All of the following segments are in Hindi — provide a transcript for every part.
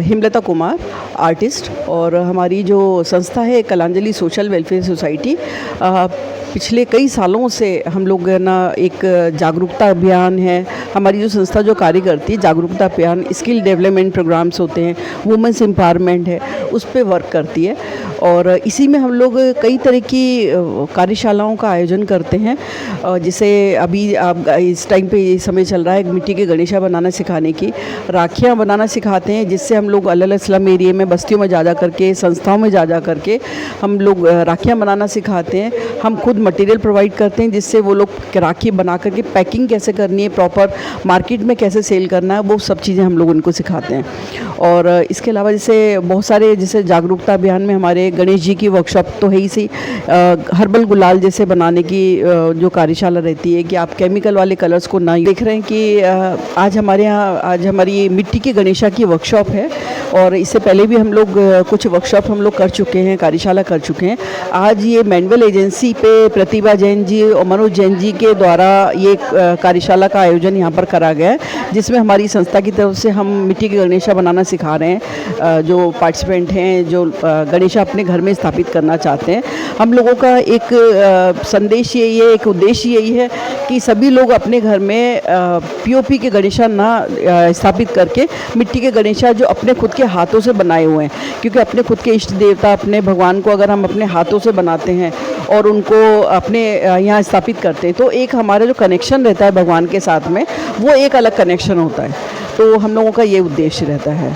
हेमलता कुमार, आर्टिस्ट, और हमारी जो संस्था है कलांजलि सोशल वेलफेयर सोसाइटी, पिछले कई सालों से हम लोग ना एक जागरूकता अभियान है। हमारी जो संस्था जो कार्य करती है, जागरूकता अभियान, स्किल डेवलपमेंट प्रोग्राम्स होते हैं, वुमेंस एम्पावरमेंट है, उस पे वर्क करती है। और इसी में हम लोग कई तरह की कार्यशालाओं का आयोजन करते हैं। जैसे अभी आप इस टाइम पे ये समय चल रहा है मिट्टी के गणेशा बनाना सिखाने की, राखियाँ बनाना सिखाते हैं, जिससे हम लोग अलग अलग स्लम एरिया में, बस्तियों में जा करके, संस्थाओं में जा करके हम लोग राखियाँ बनाना सिखाते हैं। हम खुद मटेरियल प्रोवाइड करते हैं, जिससे वो लोग राखी बना करके पैकिंग कैसे करनी है, प्रॉपर मार्केट में कैसे सेल करना है, वो सब चीज़ें हम लोग उनको सिखाते हैं। और इसके अलावा जैसे बहुत सारे, जैसे जागरूकता अभियान में हमारे गणेश जी की वर्कशॉप तो है ही सी, हर्बल गुलाल जैसे बनाने की जो कार्यशाला रहती है कि आप केमिकल वाले कलर्स को ना, देख रहे हैं कि आज हमारे यहाँ आज हमारी मिट्टी के गणेशा की वर्कशॉप है। और इससे पहले भी हम लोग कुछ वर्कशॉप हम लोग कर चुके हैं, कार्यशाला कर चुके हैं। आज ये मैनुअल एजेंसी पे प्रतिभा जैन जी और मनोज जैन जी के द्वारा ये कार्यशाला का आयोजन यहाँ पर करा गया है, जिसमें हमारी संस्था की तरफ से हम मिट्टी के गणेशा बनाना सिखा रहे हैं। जो पार्टिसिपेंट हैं, जो गणेशा अपने घर में स्थापित करना चाहते हैं, हम लोगों का एक संदेश यही है, एक उद्देश्य यही है कि सभी लोग अपने घर में पीओपी के गणेशा ना स्थापित करके मिट्टी के गणेशा जो अपने खुद के हाथों से बनाए हुए हैं, क्योंकि अपने खुद के इष्ट देवता, अपने भगवान को अगर हम अपने हाथों से बनाते हैं और उनको अपने यहाँ स्थापित करते हैं, तो एक हमारा जो कनेक्शन रहता है भगवान के साथ में, वो एक अलग कनेक्शन होता है। तो हम लोगों का ये उद्देश्य रहता है।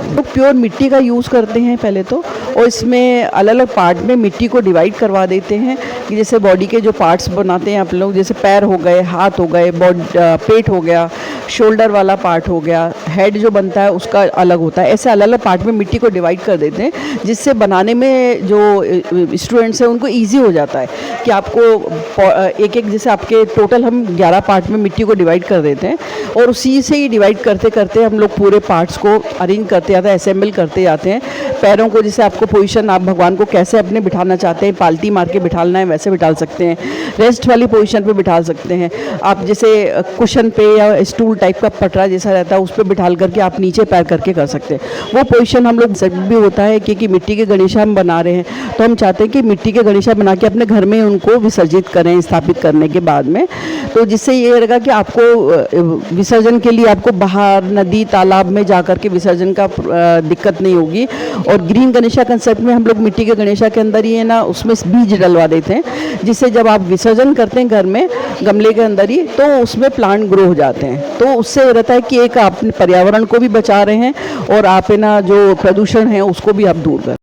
तो प्योर मिट्टी का यूज़ करते हैं पहले तो, और इसमें अलग अलग पार्ट में मिट्टी को डिवाइड करवा देते हैं कि जैसे बॉडी के जो पार्ट्स बनाते हैं आप लोग, जैसे पैर हो गए, हाथ हो गए, पेट हो गया, शोल्डर वाला पार्ट हो गया, हेड जो बनता है उसका अलग होता है। ऐसे अलग अलग पार्ट में मिट्टी को डिवाइड कर देते हैं, जिससे बनाने में जो स्टूडेंट्स हैं उनको ईजी हो जाता है कि आपको एक एक, जैसे आपके टोटल हम 11 पार्ट में मिट्टी को डिवाइड कर देते हैं, और उसी से ही डिवाइड करते करते हम लोग पूरे पार्ट्स को अरेंज करते जाते हैं, असेंबल करते जाते हैं। पैरों को, जैसे आपको पोजीशन, आप भगवान को कैसे अपने बिठाना चाहते हैं, पालती मार के बिठाना है वैसे बिठा सकते हैं, रेस्ट वाली पोजीशन पे बिठा सकते हैं आप, जैसे कुशन पे या स्टूल टाइप का पटरा जैसा रहता है उस पर बिठाल करके आप नीचे पैर करके कर सकते हैं। वो पोजीशन हम लोग सब भी होता है, क्योंकि मिट्टी के गणेशा हम बना रहे हैं, तो हम चाहते हैं कि मिट्टी के गणेशा बना के अपने घर में उनको विसर्जित करें स्थापित करने के बाद में। तो जिससे ये रहेगा कि आपको विसर्जन के लिए आपको बाहर नदी तालाब में जा कर के विसर्जन का दिक्कत नहीं होगी। और ग्रीन गणेशा कंसेप्ट में हम लोग मिट्टी के गणेशा के अंदर ही है ना, उसमें बीज डलवा देते हैं, जिससे जब आप विसर्जन करते हैं घर में गमले के अंदर ही, तो उसमें प्लांट ग्रो हो जाते हैं। तो उससे रहता है कि एक आप पर्यावरण को भी बचा रहे हैं और आप है ना जो प्रदूषण है उसको भी आप दूर कर